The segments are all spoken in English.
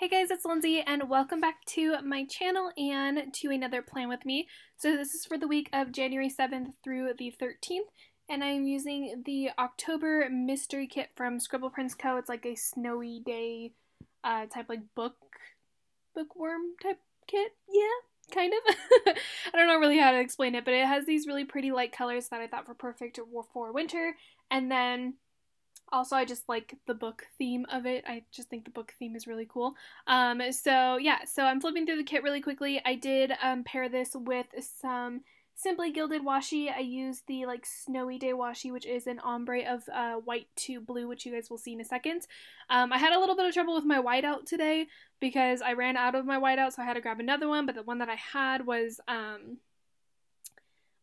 Hey guys, it's Lindsay and welcome back to my channel and to another plan with me. So this is for the week of January 7th through the 13th and I'm using the October mystery kit from Scribble Co. It's like a snowy day type like bookworm type kit. Yeah, kind of. I don't know really how to explain it, but it has these really pretty light colors that I thought were perfect for winter. And then also, I just like the book theme of it. I just think the book theme is really cool. So I'm flipping through the kit really quickly. I did pair this with some Simply Gilded washi. I used the like Snowy Day washi, which is an ombre of white to blue, which you guys will see in a second. I had a little bit of trouble with my whiteout today because I ran out of my whiteout, so I had to grab another one, but the one that I had was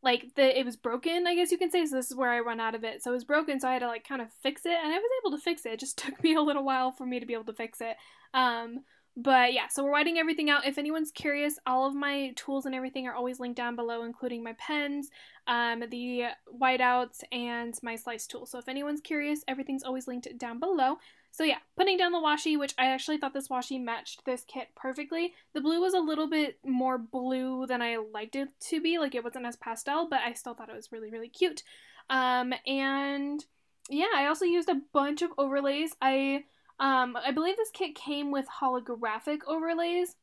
it was broken, I guess you can say, so this is where I run out of it. So it was broken, so I had to like kind of fix it, and I was able to fix it. It just took me a little while for me to be able to fix it. But yeah, so we're whiting everything out. If anyone's curious, all of my tools and everything are always linked down below, including my pens, the whiteouts, and my slice tool. So if anyone's curious, everything's always linked down below. So yeah, putting down the washi, which I actually thought this washi matched this kit perfectly. The blue was a little bit more blue than I liked it to be. Like, it wasn't as pastel, but I still thought it was really, really cute. And yeah, I also used a bunch of overlays. I believe this kit came with holographic overlays,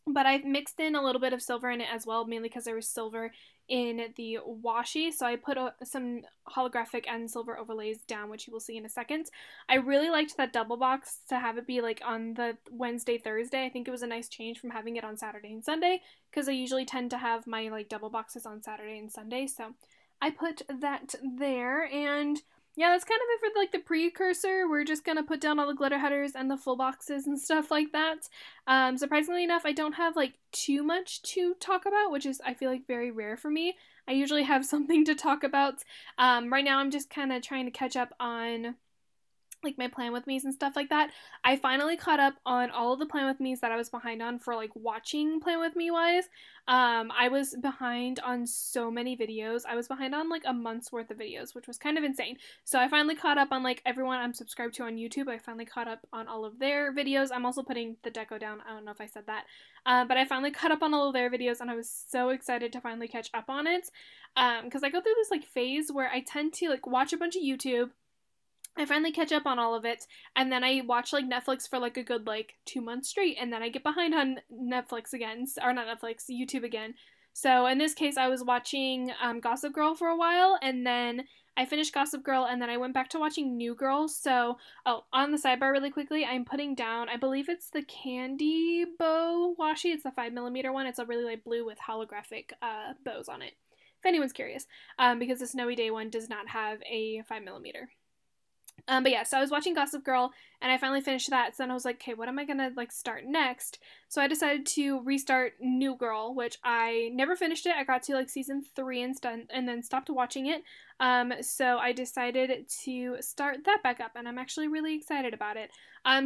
but I've mixed in a little bit of silver in it as well, mainly because there was silver in the washi, so I put some holographic and silver overlays down, which you will see in a second. I really liked that double box to have it be like on the Wednesday, Thursday. I think it was a nice change from having it on Saturday and Sunday, because I usually tend to have my like double boxes on Saturday and Sunday, so I put that there. And yeah, that's kind of it for like the precursor. We're just gonna put down all the glitter headers and the full boxes and stuff like that. Surprisingly enough, I don't have like too much to talk about, which is I feel like very rare for me. I usually have something to talk about. Right now I'm just kind of trying to catch up on like my plan with me's and stuff like that. I finally caught up on all of the plan with me's that I was behind on for like watching plan with me wise. I was behind on so many videos. I was behind on like a month's worth of videos, which was kind of insane. So I finally caught up on like everyone I'm subscribed to on YouTube. I finally caught up on all of their videos. I'm also putting the deco down. I don't know if I said that. But I finally caught up on all of their videos and I was so excited to finally catch up on it. Because I go through this like phase where I tend to like watch a bunch of YouTube. I finally catch up on all of it, and then I watch like Netflix for like a good like 2 months straight, and then I get behind on Netflix again, or not Netflix, YouTube again. So in this case, I was watching Gossip Girl for a while, and then I finished Gossip Girl, and then I went back to watching New Girl. So, on the sidebar really quickly, I'm putting down, I believe it's the Candy Bow washi. It's the 5mm one. It's a really light blue with holographic bows on it, if anyone's curious, because the Snowy Day one does not have a 5mm. But yeah, so I was watching Gossip Girl, and I finally finished that, so then I was like, okay, what am I gonna, like, start next? So I decided to restart New Girl, which I never finished it. I got to, like, season 3 and then stopped watching it. So I decided to start that back up, and I'm actually really excited about it.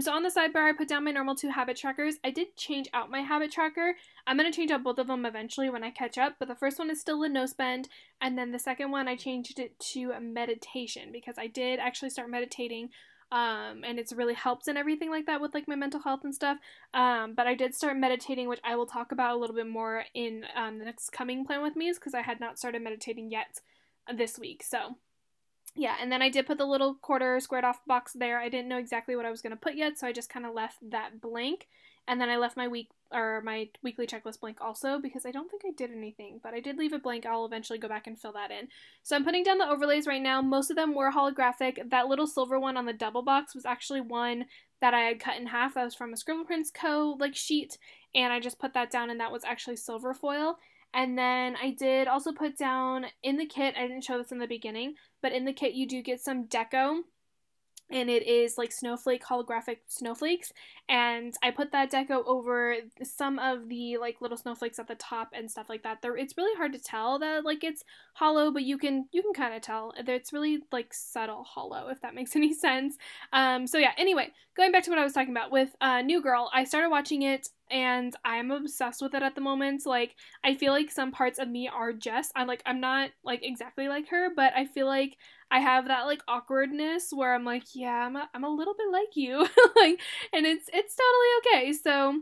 So on the sidebar, I put down my normal 2 habit trackers. I did change out my habit tracker. I'm going to change out both of them eventually when I catch up, but the first one is still a no spend, and then the second one I changed it to meditation, because I did actually start meditating, and it's really helps and everything like that with like my mental health and stuff. But I did start meditating, which I will talk about a little bit more in the next coming plan with me's, because I had not started meditating yet this week. So yeah, and then I did put the little quarter squared off box there. I didn't know exactly what I was going to put yet, so I just kind of left that blank. And then I left my weekly checklist blank also, because I don't think I did anything, but I did leave it blank. I'll eventually go back and fill that in. So I'm putting down the overlays right now. Most of them were holographic. That little silver one on the double box was actually one that I had cut in half. That was from a Scribble Co. like sheet, and I just put that down, and that was actually silver foil. And then I did also put down in the kit, I didn't show this in the beginning, but in the kit you do get some deco, and it is like snowflake, holographic snowflakes, and I put that deco over some of the like little snowflakes at the top and stuff like that. It's really hard to tell that like it's hollow, but you can kind of tell. It's really like subtle hollow, if that makes any sense. So yeah, anyway, going back to what I was talking about with New Girl, I started watching it, and I'm obsessed with it at the moment. Like, I feel like some parts of me are Jess. I'm not, like, exactly like her, but I feel like I have that, like, awkwardness where I'm like, yeah, I'm a little bit like you. Like, and it's totally okay. So,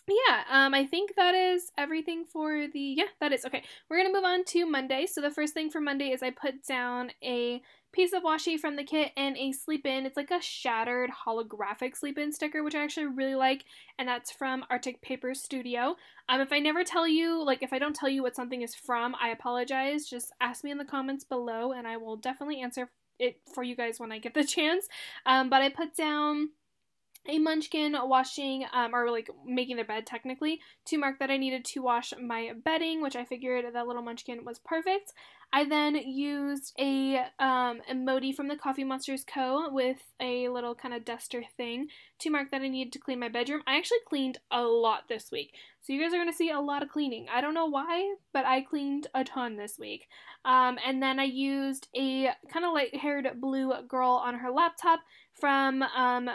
yeah, I think that is everything for yeah, that is. Okay, we're going to move on to Monday. So the first thing for Monday is I put down a piece of washi from the kit and a sleep-in. It's like a shattered holographic sleep-in sticker, which I actually really like, and that's from Arctic Paper Studio. If I never tell you, like, if I don't tell you what something is from, I apologize. Just ask me in the comments below, and I will definitely answer it for you guys when I get the chance. But I put down a munchkin washing, or like making their bed technically, to mark that I needed to wash my bedding, which I figured that little munchkin was perfect. I then used a emoji from the Coffee Monsters Co. with a little kind of duster thing to mark that I needed to clean my bedroom. I actually cleaned a lot this week, so you guys are going to see a lot of cleaning. I don't know why, but I cleaned a ton this week. And then I used a kind of light-haired blue girl on her laptop from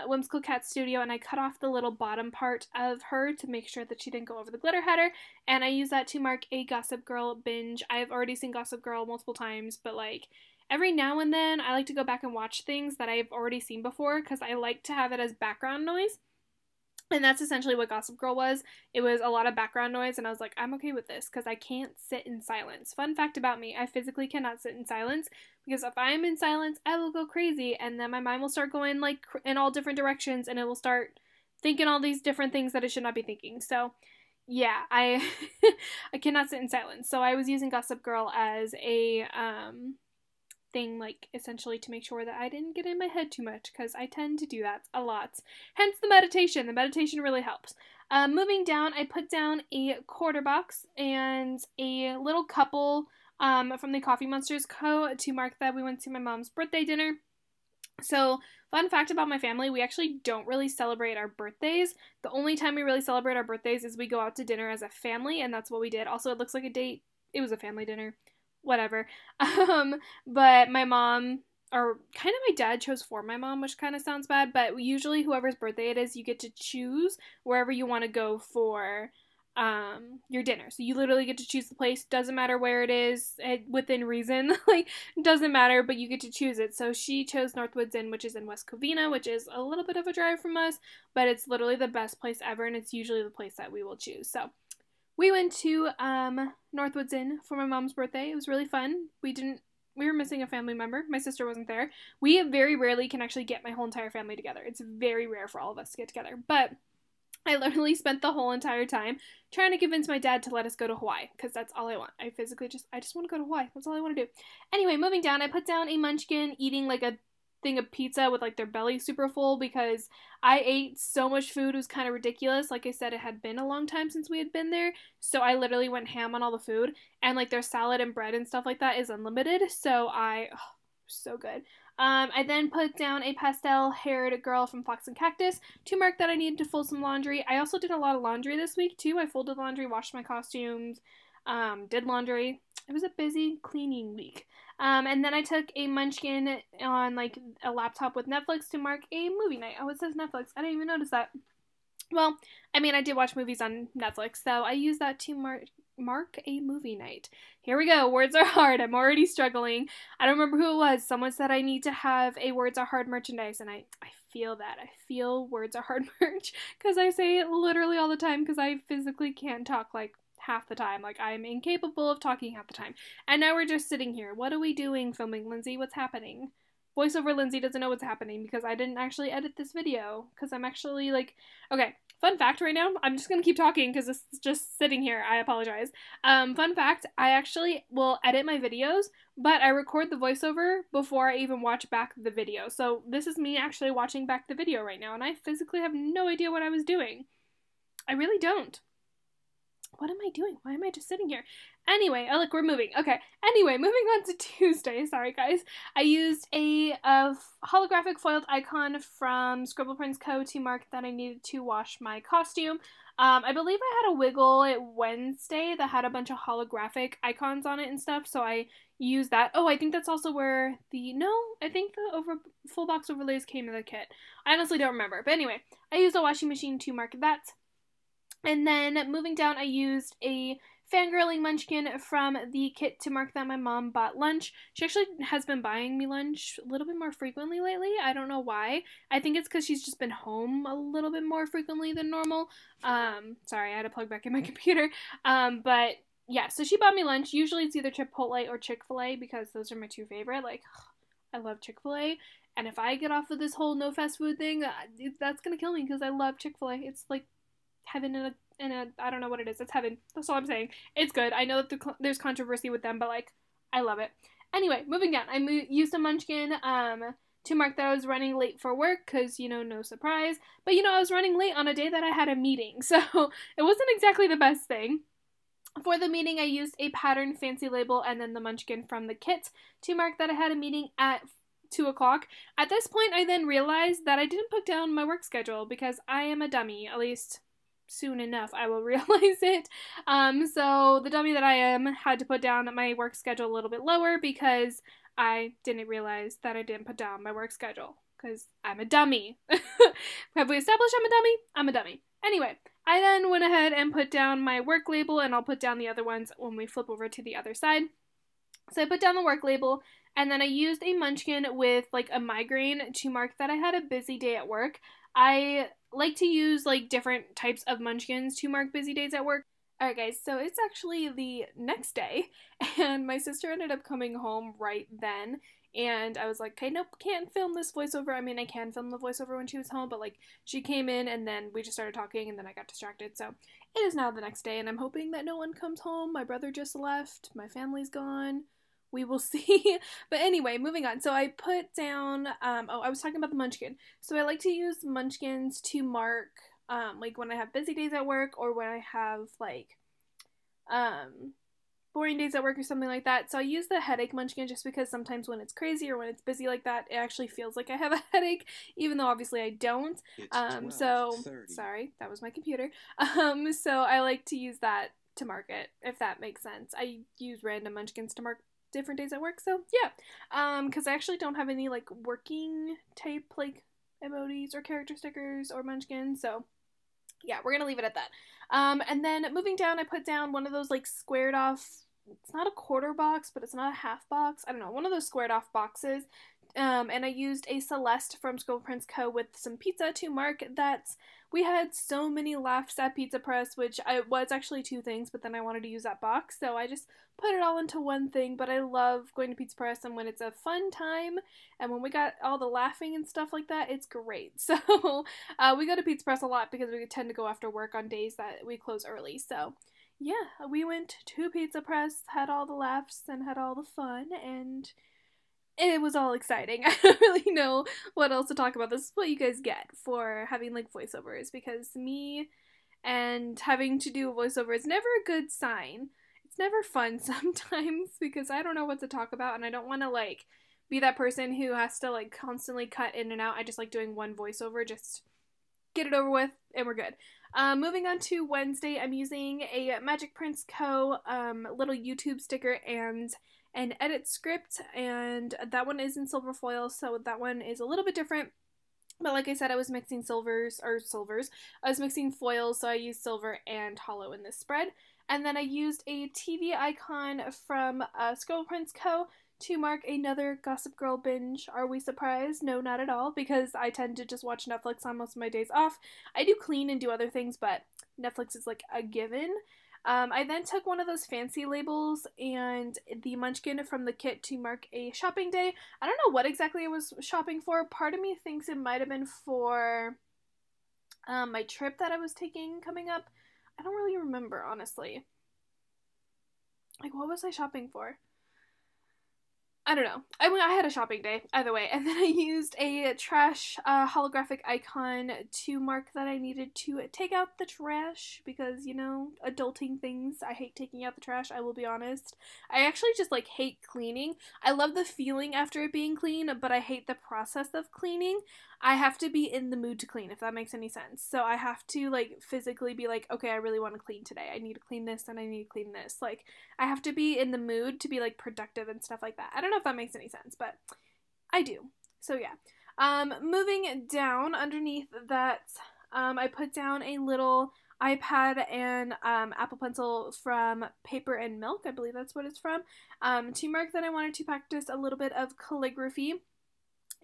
Whimsical Cat Studio, and I cut off the little bottom part of her to make sure that she didn't go over the glitter header, and I used that to mark a Gossip Girl binge. I've already seen Gossip Girl multiple times, but like every now and then I like to go back and watch things that I've already seen before because I like to have it as background noise. And that's essentially what Gossip Girl was. It was a lot of background noise, and I was like, I'm okay with this because I can't sit in silence. Fun fact about me, I physically cannot sit in silence because if I am in silence, I will go crazy, and then my mind will start going like in all different directions, and it will start thinking all these different things that it should not be thinking. So, yeah, I I cannot sit in silence. So I was using Gossip Girl as a thing, like, essentially to make sure that I didn't get in my head too much, because I tend to do that a lot. Hence the meditation. The meditation really helps. Moving down, I put down a quarter box and a little couple from the Coffee Monsters Co. to mark that we went to my mom's birthday dinner. So, fun fact about my family, we actually don't really celebrate our birthdays. The only time we really celebrate our birthdays is we go out to dinner as a family, and that's what we did. Also, it looks like a date. It was a family dinner. Whatever. But my mom, or kind of my dad, chose for my mom, which kind of sounds bad, but usually whoever's birthday it is, you get to choose wherever you want to go for your dinner. So you literally get to choose the place. Doesn't matter where it is, within reason. Like, doesn't matter, but you get to choose it. So she chose Northwoods Inn, which is in West Covina, which is a little bit of a drive from us, but it's literally the best place ever, and it's usually the place that we will choose. So we went to Northwoods Inn for my mom's birthday. It was really fun. We were missing a family member. My sister wasn't there. We very rarely can actually get my whole entire family together. It's very rare for all of us to get together. But I literally spent the whole entire time trying to convince my dad to let us go to Hawaii, because that's all I want. I just want to go to Hawaii. That's all I want to do. Anyway, moving down, I put down a munchkin eating like a thing of pizza with like their belly super full because I ate so much food. It was kind of ridiculous. Like I said, it had been a long time since we had been there, so I literally went ham on all the food, and like their salad and bread and stuff like that is unlimited, so so good. I then put down a pastel-haired girl from Fox and Cactus to mark that I needed to fold some laundry. I also did a lot of laundry this week too. I folded laundry, washed my costumes, did laundry. It was a busy cleaning week. And then I took a munchkin on like a laptop with Netflix to mark a movie night. Oh, it says Netflix. I didn't even notice that. Well, I mean, I did watch movies on Netflix, so I used that to mark a movie night. Here we go. Words are hard. I'm already struggling. I don't remember who it was. Someone said I need to have a Words are hard merchandise, and I feel that. I feel Words are hard merch because I say it literally all the time because I physically can't talk like half the time. Like, I'm incapable of talking half the time. And now we're just sitting here. What are we doing filming, Lindsay? What's happening? Voiceover Lindsay doesn't know what's happening because I didn't actually edit this video because I'm actually like, okay, fun fact right now, I'm just gonna keep talking because this is just sitting here. I apologize. Fun fact, I actually will edit my videos, but I record the voiceover before I even watch back the video. So this is me actually watching back the video right now, and I physically have no idea what I was doing. I really don't. What am I doing? Why am I just sitting here? Anyway, oh look, we're moving. Okay. Anyway, moving on to Tuesday. Sorry, guys. I used a holographic foiled icon from Scribble Co. to mark that I needed to wash my costume. I believe I had a Wiggle it Wednesday that had a bunch of holographic icons on it and stuff, so I used that. Oh, I think that's also where I think the full box overlays came in the kit. I honestly don't remember. But anyway, I used a washing machine to mark that. And then moving down, I used a fangirling munchkin from the kit to mark that my mom bought lunch. She actually has been buying me lunch a little bit more frequently lately. I don't know why. I think it's because she's just been home a little bit more frequently than normal. Sorry, I had to plug back in my computer. But yeah, so she bought me lunch. Usually it's either Chipotle or Chick-fil-A because those are my two favorite. Like, I love Chick-fil-A. And if I get off of this whole no fast food thing, that's gonna kill me because I love Chick-fil-A. It's like heaven in a I don't know what it is. It's heaven. That's all I'm saying. It's good. I know that there's controversy with them, but like I love it. Anyway, moving down. I used a munchkin to mark that I was running late for work because, you know, no surprise. But, you know, I was running late on a day that I had a meeting, so it wasn't exactly the best thing. For the meeting, I used a pattern fancy label and then the munchkin from the kit to mark that I had a meeting at 2 o'clock. At this point, I then realized that I didn't put down my work schedule because I am a dummy, at least soon enough I will realize it. So the dummy that I am had to put down my work schedule a little bit lower because I didn't realize that I didn't put down my work schedule because I'm a dummy. Have we established I'm a dummy? I'm a dummy. Anyway, I then went ahead and put down my work label, and I'll put down the other ones when we flip over to the other side. So I put down the work label, and then I used a munchkin with like a migraine to mark that I had a busy day at work. I like to use like different types of munchkins to mark busy days at work. Alright guys, so it's actually the next day, and my sister ended up coming home right then, and I was like, okay, nope, can't film this voiceover. I mean, I can film the voiceover when she was home, but like, she came in, and then we just started talking, and then I got distracted, so it is now the next day, and I'm hoping that no one comes home. My brother just left, my family's gone. We will see. But anyway, moving on. So I put down, I was talking about the munchkin. So I like to use munchkins to mark, like when I have busy days at work or when I have like, boring days at work or something like that. So I use the headache munchkin just because sometimes when it's crazy or when it's busy like that, it actually feels like I have a headache, even though obviously I don't. So sorry, that was my computer. So I like to use that to mark it, if that makes sense. I use random munchkins to mark different days at work, so yeah. Because I actually don't have any like working type like emojis or character stickers or munchkins, so yeah, we're gonna leave it at that. And then moving down, I put down one of those like squared off, it's not a quarter box, but it's not a half box, I don't know, one of those squared off boxes. And I used a Celeste from Scribble Co. with some pizza to mark that we had so many laughs at Pizza Press, which I was actually two things, but then I wanted to use that box, so I just put it all into one thing. But I love going to Pizza Press, and when it's a fun time, and when we got all the laughing and stuff like that, it's great. So we go to Pizza Press a lot because we tend to go after work on days that we close early, so yeah, we went to Pizza Press, had all the laughs, and had all the fun, and it was all exciting. I don't really know what else to talk about. This is what you guys get for having like voiceovers, because me and having to do a voiceover is never a good sign. It's never fun sometimes because I don't know what to talk about, and I don't want to like be that person who has to like constantly cut in and out. I just like doing one voiceover, just get it over with and we're good. Moving on to Wednesday, I'm using a Magic Prince Co. Little YouTube sticker and an edit script, and that one is in silver foil, so that one is a little bit different. But like I said, I was mixing silvers. I was mixing foils, so I used silver and hollow in this spread. And then I used a TV icon from Scribble Co. to mark another Gossip Girl binge. Are we surprised? No, not at all, because I tend to just watch Netflix on most of my days off. I do clean and do other things, but Netflix is like a given. I then took one of those fancy labels and the munchkin from the kit to mark a shopping day. I don't know what exactly I was shopping for. Part of me thinks it might have been for my trip that I was taking coming up. I don't really remember, honestly. Like, what was I shopping for? I don't know. I had a shopping day, either way. And then I used a trash holographic icon to mark that I needed to take out the trash because, you know, adulting things. I hate taking out the trash, I will be honest. I actually just, like, hate cleaning. I love the feeling after it being clean, but I hate the process of cleaning. I have to be in the mood to clean, if that makes any sense. So I have to, like, physically be like, okay, I really want to clean today. I need to clean this and I need to clean this. Like, I have to be in the mood to be, like, productive and stuff like that. I don't know if that makes any sense, but I do. So yeah. Moving down underneath that, I put down a little iPad and Apple Pencil from Paper and Milk, I believe that's what it's from, to mark that I wanted to practice a little bit of calligraphy.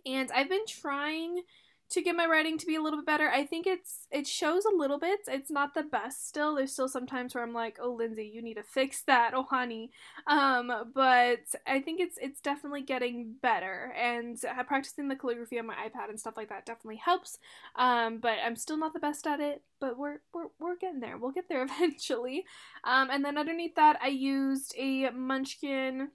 And I've been trying to get my writing to be a little bit better. I think it shows a little bit. It's not the best still. There's still some times where I'm like, oh, Lindsay, you need to fix that, oh honey. But I think it's definitely getting better, and practicing the calligraphy on my iPad and stuff like that definitely helps. But I'm still not the best at it, but we're getting there. We'll get there eventually. And then underneath that, I used a Munchkin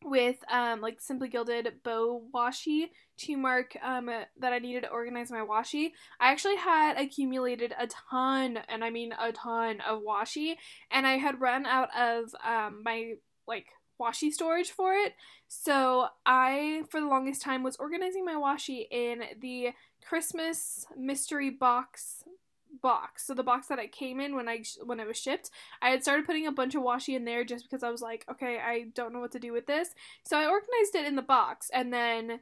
with like Simply Gilded bow washi to mark that I needed to organize my washi. I actually had accumulated a ton, and I mean a ton, of washi, and I had run out of my like washi storage for it. So I, for the longest time, was organizing my washi in the Christmas mystery box. So the box that it came in when it was shipped, I had started putting a bunch of washi in there just because I was like, okay, I don't know what to do with this. So I organized it in the box, and then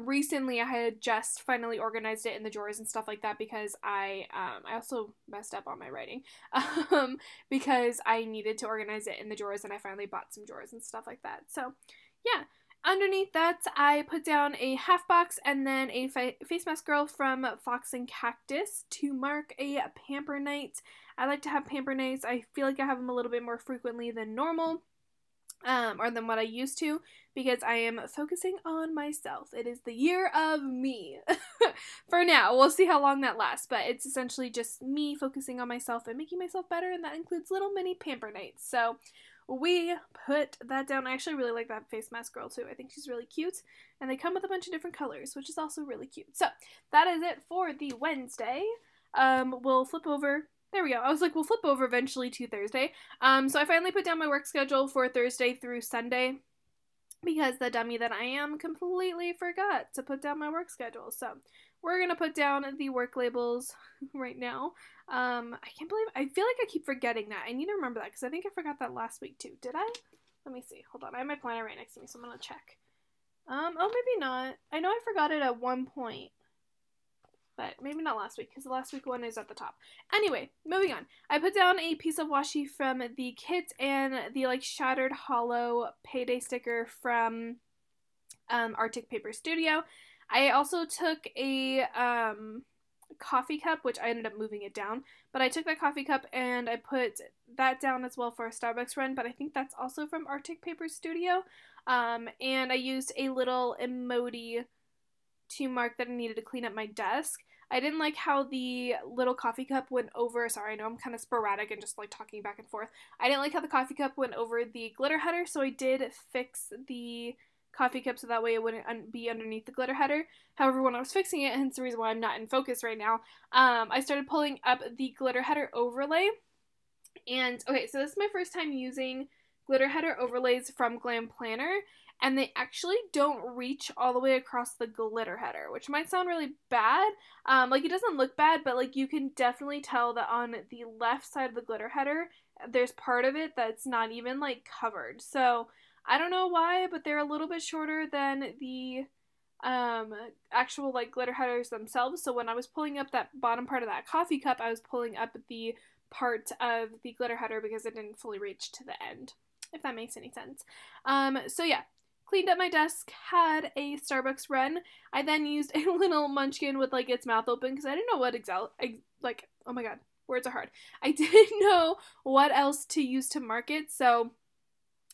recently I had just finally organized it in the drawers and stuff like that, because I also messed up on my writing because I needed to organize it in the drawers, and I finally bought some drawers and stuff like that. So yeah. Underneath that, I put down a half box and then a face mask girl from Fox and Cactus to mark a pamper night. I like to have pamper nights. I feel like I have them a little bit more frequently than normal, or than what I used to, because I am focusing on myself. It is the year of me. For now. We'll see how long that lasts, but it's essentially just me focusing on myself and making myself better, and that includes little mini pamper nights. So we put that down. I actually really like that face mask girl too. I think she's really cute, and they come with a bunch of different colors, which is also really cute. So that is it for the Wednesday. We'll flip over. There we go. I was like, we'll flip over eventually to Thursday. So I finally put down my work schedule for Thursday through Sunday, because the dummy that I am completely forgot to put down my work schedule. So we're going to put down the work labels right now. I can't believe, I feel like I keep forgetting that. I need to remember that, because I think I forgot that last week too. Did I? Let me see. Hold on. I have my planner right next to me, so I'm going to check. Oh, maybe not. I know I forgot it at one point, but maybe not last week, because the last week one is at the top. Anyway, moving on. I put down a piece of washi from the kit and the like shattered hollow payday sticker from Arctic Paper Studio. I also took a coffee cup, which I ended up moving it down, but I took that coffee cup and I put that down as well for a Starbucks run, but I think that's also from Arctic Paper Studio. And I used a little emoji to mark that I needed to clean up my desk. I didn't like how the little coffee cup went over, sorry, I know I'm kind of sporadic and just like talking back and forth. I didn't like how the coffee cup went over the glitter header, so I did fix the coffee cup so that way it wouldn't be underneath the glitter header. However, when I was fixing it, hence the reason why I'm not in focus right now, I started pulling up the glitter header overlay. And okay, so this is my first time using glitter header overlays from Glam Planner, and they actually don't reach all the way across the glitter header, which might sound really bad. Like, it doesn't look bad, but like you can definitely tell that on the left side of the glitter header, there's part of it that's not even like covered. So I don't know why, but they're a little bit shorter than the actual like glitter headers themselves. So when I was pulling up that bottom part of that coffee cup, I was pulling up the part of the glitter header because it didn't fully reach to the end, if that makes any sense. So yeah, cleaned up my desk, had a Starbucks run. I then used a little munchkin with like its mouth open because I didn't know what like, oh my god, words are hard. I didn't know what else to use to mark it, so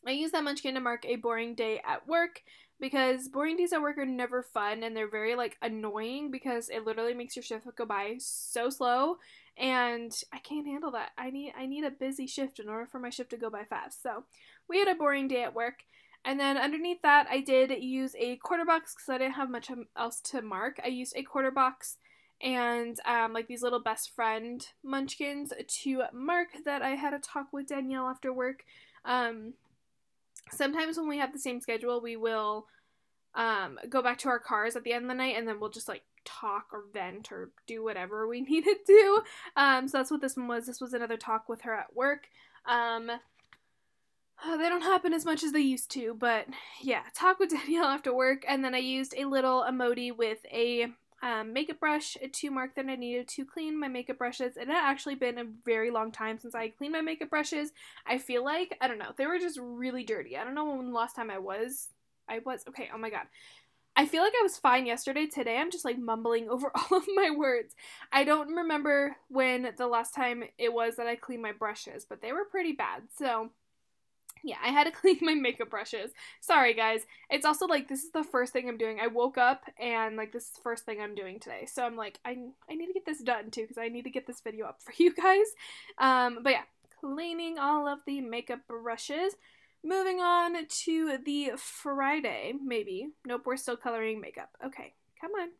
I use that munchkin to mark a boring day at work, because boring days at work are never fun, and they're very like annoying because it literally makes your shift go by so slow, and I can't handle that. I need a busy shift in order for my shift to go by fast. So we had a boring day at work, and then underneath that I did use a quarter box because I didn't have much else to mark. I used a quarter box and like these little best friend munchkins to mark that I had a talk with Danielle after work. Sometimes when we have the same schedule, we will go back to our cars at the end of the night, and then we'll just like talk or vent or do whatever we need to do. So that's what this one was. This was another talk with her at work. They don't happen as much as they used to, but yeah, talk with Danielle after work, and then I used a little emoji with a makeup brush to mark that I needed to clean my makeup brushes. It had actually been a very long time since I cleaned my makeup brushes. I feel like, I don't know, they were just really dirty. I don't know when the last time I was, okay, oh my god. I feel like I was fine yesterday. Today I'm just like mumbling over all of my words. I don't remember when the last time it was that I cleaned my brushes, but they were pretty bad. So yeah, I had to clean my makeup brushes. Sorry guys. It's also like this is the first thing I'm doing. I woke up and like this is the first thing I'm doing today. So I'm like I need to get this done too because I need to get this video up for you guys. But yeah, cleaning all of the makeup brushes. Moving on to the Friday, maybe. Nope, we're still coloring makeup. Okay, come on.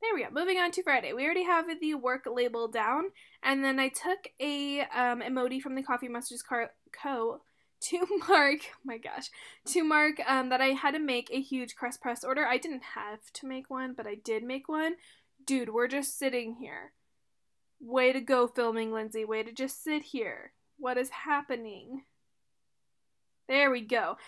There we go. Moving on to Friday. We already have the work label down, and then I took a emoji from the Coffee Monsters Co. to mark, oh my gosh, to mark that I had to make a huge crust press order. I didn't have to make one, but I did make one. Dude, we're just sitting here. Way to go, filming Lindsay. Way to just sit here. What is happening? There we go.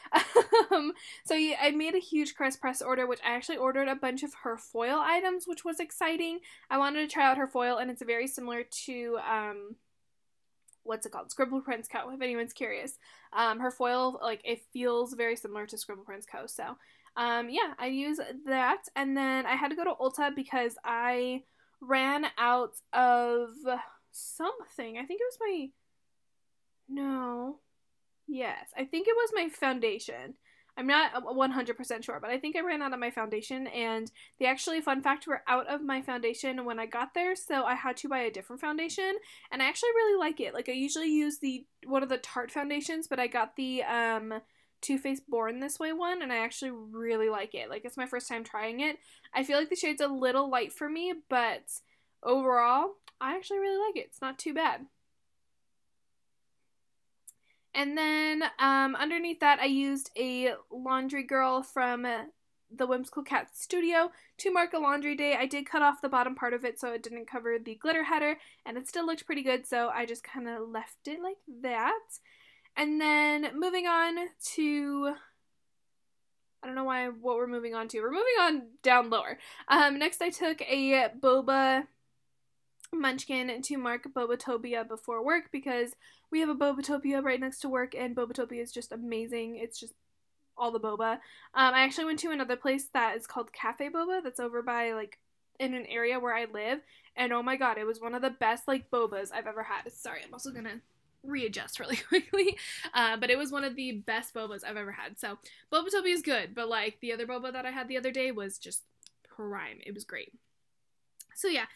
So yeah, I made a huge crust press order, which I actually ordered a bunch of her foil items, which was exciting. I wanted to try out her foil, and it's very similar to, what's it called? Scribble Prints Co., if anyone's curious. Her foil, like, it feels very similar to Scribble Prints Co., so, yeah, I use that, and then I had to go to Ulta because I ran out of something. I think it was my... No. Yes, I think it was my foundation. I'm not 100% sure, but I think I ran out of my foundation, and they actually, fun fact, were out of my foundation when I got there, so I had to buy a different foundation, and I actually really like it. Like, I usually use one of the Tarte foundations, but I got the, Too Faced Born This Way one, and I actually really like it. Like, it's my first time trying it. I feel like the shade's a little light for me, but overall, I actually really like it. It's not too bad. And then underneath that, I used a Laundry Girl from the Whimsical Cat Studio to mark a laundry day. I did cut off the bottom part of it so it didn't cover the glitter header, and it still looked pretty good, so I just kind of left it like that. And then moving on to... I don't know what we're moving on to. We're moving on down lower. Next, I took a boba munchkin to mark Bobatopia before work because we have a Bobatopia right next to work, and Bobatopia is just amazing. It's just all the boba. I actually went to another place that is called Cafe Boba that's over by, like, in an area where I live, and oh my god, it was one of the best, like, bobas I've ever had. Sorry, I'm also gonna readjust really quickly, but it was one of the best bobas I've ever had. So Bobatopia is good, but, like, the other boba that I had the other day was just prime. It was great. So yeah,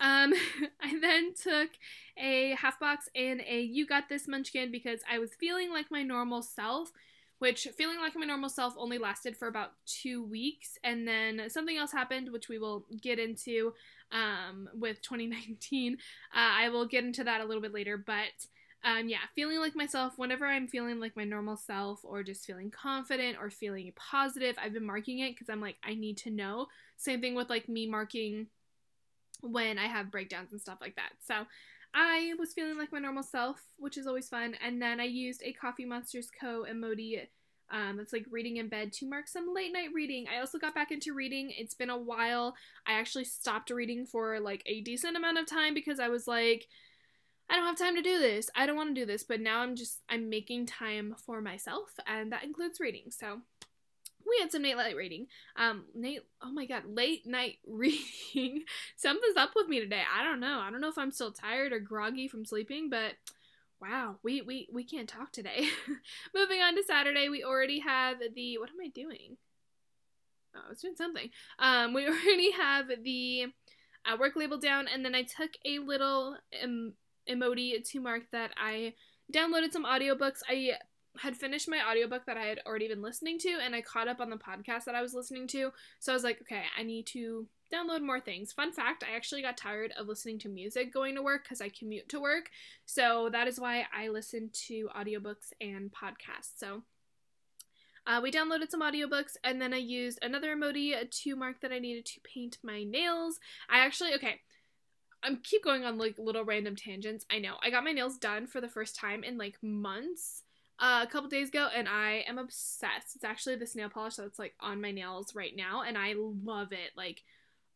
I then took a half box and a You Got This munchkin because I was feeling like my normal self, which feeling like my normal self only lasted for about 2 weeks, and then something else happened, which we will get into with 2019. I will get into that a little bit later, but yeah, feeling like myself, whenever I'm feeling like my normal self or just feeling confident or feeling positive, I've been marking it because I'm like, I need to know. Same thing with, like, me marking when I have breakdowns and stuff like that. So I was feeling like my normal self, which is always fun. And then I used a Coffee Monsters Co. emoji that's like reading in bed to mark some late night reading. I also got back into reading. It's been a while. I actually stopped reading for like a decent amount of time because I was like, I don't have time to do this. I don't want to do this. But now I'm making time for myself, and that includes reading. So we had some late night reading. Late night reading. Something's up with me today. I don't know. I don't know if I'm still tired or groggy from sleeping, but wow, we can't talk today. Moving on to Saturday, we already have the, what am I doing? Oh, I was doing something. We already have the work label down, and then I took a little emoji to mark that I downloaded some audiobooks. I had finished my audiobook that I had already been listening to, and I caught up on the podcast that I was listening to, so I was like, okay, I need to download more things. Fun fact, I actually got tired of listening to music going to work because I commute to work, so that is why I listen to audiobooks and podcasts. So we downloaded some audiobooks, and then I used another emoji to mark that I needed to paint my nails. I keep going on like little random tangents. I know. I got my nails done for the first time in like months. a couple days ago, and I am obsessed. It's actually this nail polish that's like on my nails right now, and I love it. Like,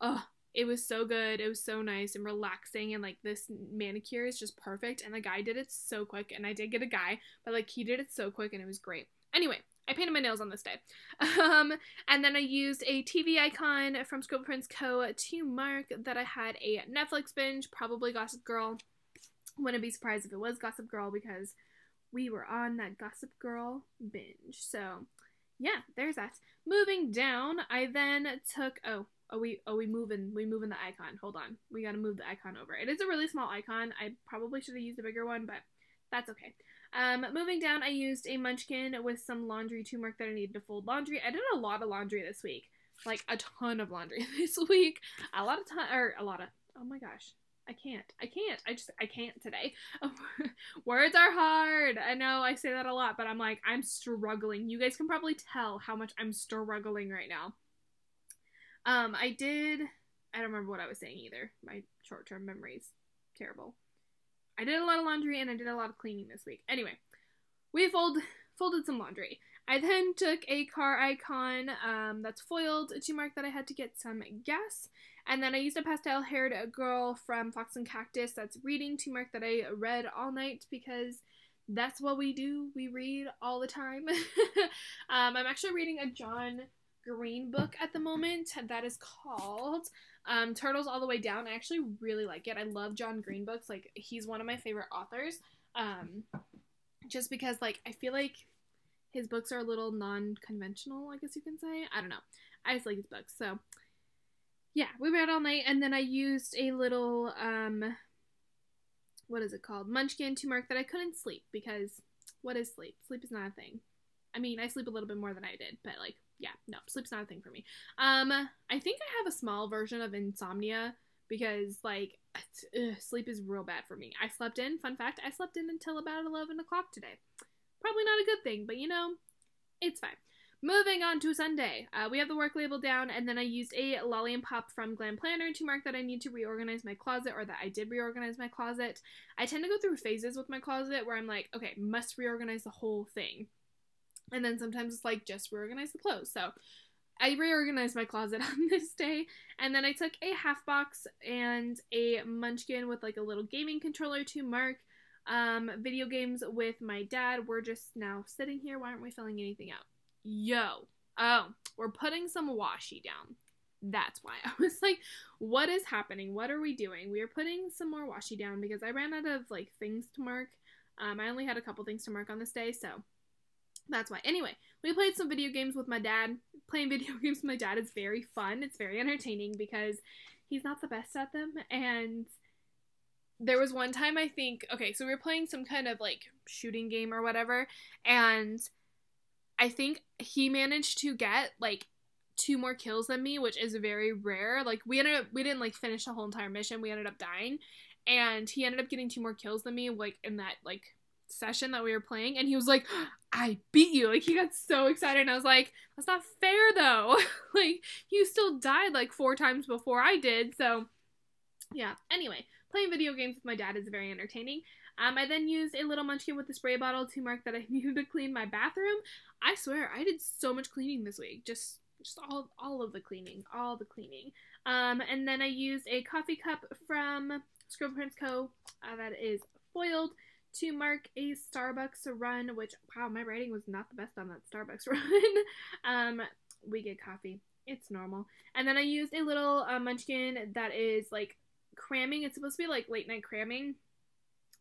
oh, it was so good. It was so nice and relaxing, and like this manicure is just perfect. And the guy did it so quick, and I did get a guy, but like he did it so quick, and it was great. Anyway, I painted my nails on this day. And then I used a TV icon from Scribble Co. to mark that I had a Netflix binge, probably Gossip Girl. Wouldn't be surprised if it was Gossip Girl because we were on that Gossip Girl binge. So, yeah, there's that. Moving down, I then took, we moving the icon. Hold on. We gotta move the icon over. It is a really small icon. I probably should have used a bigger one, but that's okay. Moving down, I used a munchkin with some laundry to mark that I needed to fold laundry. I did a lot of laundry this week. Like, a ton of laundry this week. Oh my gosh. I can't today. Words are hard. I know I say that a lot, but I'm struggling. You guys can probably tell how much I'm struggling right now. I don't remember what I was saying either. My short-term memory's terrible. I did a lot of laundry and I did a lot of cleaning this week. Anyway, we folded some laundry. I then took a car icon that's foiled to mark that I had to get some gas. And then I used a pastel-haired girl from Fox and Cactus that's reading to mark that I read all night because that's what we do. We read all the time. I'm actually reading a John Green book at the moment that is called Turtles All the Way Down. I actually really like it. I love John Green books. Like, he's one of my favorite authors. Just because, like, I feel like his books are a little non-conventional, I guess you can say. I don't know. I just like his books. So, yeah, we read all night, and then I used a little, what is it called? Munchkin to mark that I couldn't sleep, because what is sleep? Sleep is not a thing. I mean, I sleep a little bit more than I did, but, like, yeah, no, sleep's not a thing for me. I think I have a small version of insomnia, because, like, sleep is real bad for me. I slept in, fun fact, I slept in until about 11 o'clock today. Probably not a good thing, but, you know, it's fine. Moving on to Sunday, we have the work label down, and then I used a Lolly and Pop from Glam Planner to mark that I need to reorganize my closet, or that I did reorganize my closet. I tend to go through phases with my closet where I'm like, okay, must reorganize the whole thing. And then sometimes it's like, just reorganize the clothes. So I reorganized my closet on this day, and then I took a half box and a munchkin with like a little gaming controller to mark video games with my dad. We're just now sitting here. Why aren't we filling anything out? We're putting some washi down. That's why. I was like, what is happening? What are we doing? We are putting some more washi down because I ran out of like things to mark. I only had a couple things to mark on this day, so that's why. Anyway, we played some video games with my dad. Playing video games with my dad is very fun. It's very entertaining because he's not the best at them, and there was one time I think, okay, so we were playing some kind of like shooting game or whatever, and I think he managed to get like 2 more kills than me, which is very rare. Like, we didn't like finish the whole entire mission. We ended up dying, and he ended up getting 2 more kills than me, like in that like session that we were playing, and he was like, I beat you. Like, he got so excited, and I was like, that's not fair though. Like, you still died like 4 times before I did. So yeah, anyway, playing video games with my dad is very entertaining. I then used a little munchkin with the spray bottle to mark that I needed to clean my bathroom. I swear, I did so much cleaning this week. Just all of the cleaning. All the cleaning. And then I used a coffee cup from Scribble Co. That is foiled to mark a Starbucks run, which, wow, my writing was not the best on that Starbucks run. We get coffee. It's normal. And then I used a little munchkin that is, like, cramming. It's supposed to be, like, late night cramming.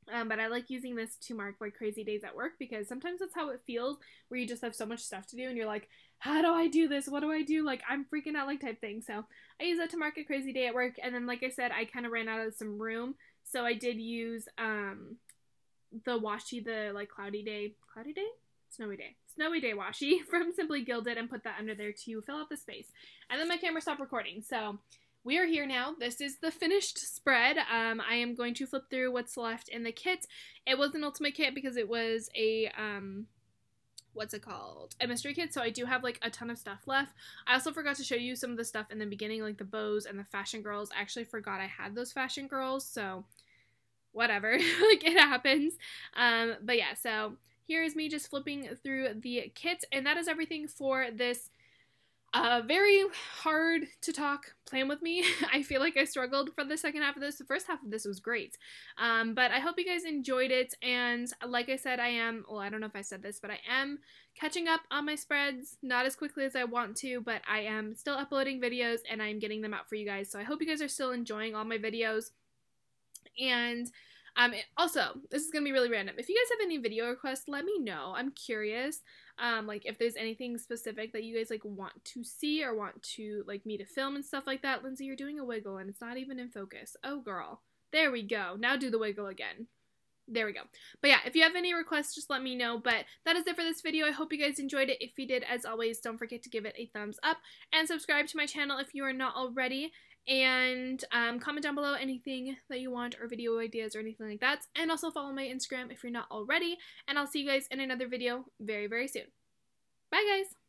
But I like using this to mark like crazy days at work, because sometimes that's how it feels, where you just have so much stuff to do and you're like, how do I do this? What do I do? Like, I'm freaking out, like, type thing. So I use that to mark a crazy day at work. And then, like I said, I kind of ran out of some room, so I did use the washi, the like snowy day washi from Simply Gilded, and put that under there to fill out the space. And then my camera stopped recording, so we are here now. This is the finished spread. I am going to flip through what's left in the kit. It was an ultimate kit because it was a, what's it called? A mystery kit, so I do have, like, a ton of stuff left. I also forgot to show you some of the stuff in the beginning, like the bows and the fashion girls. I actually forgot I had those fashion girls, so whatever. Like, it happens. But yeah, so here is me just flipping through the kit, and that is everything for this very hard to talk plan with me. I feel like I struggled for the second half of this. The first half of this was great. But I hope you guys enjoyed it. And like I said, I don't know if I said this, but I am catching up on my spreads. Not as quickly as I want to, but I am still uploading videos and I'm getting them out for you guys. So I hope you guys are still enjoying all my videos. And also, this is going to be really random. If you guys have any video requests, let me know. I'm curious, like, if there's anything specific that you guys, like, want to see or want to, like, me to film and stuff like that. Lindsay, you're doing a wiggle, and it's not even in focus. Oh, girl. There we go. Now do the wiggle again. There we go. But yeah, if you have any requests, just let me know. But that is it for this video. I hope you guys enjoyed it. If you did, as always, don't forget to give it a thumbs up and subscribe to my channel if you are not already. And comment down below anything that you want or video ideas or anything like that. And also follow my Instagram if you're not already. And I'll see you guys in another video very, very soon. Bye, guys!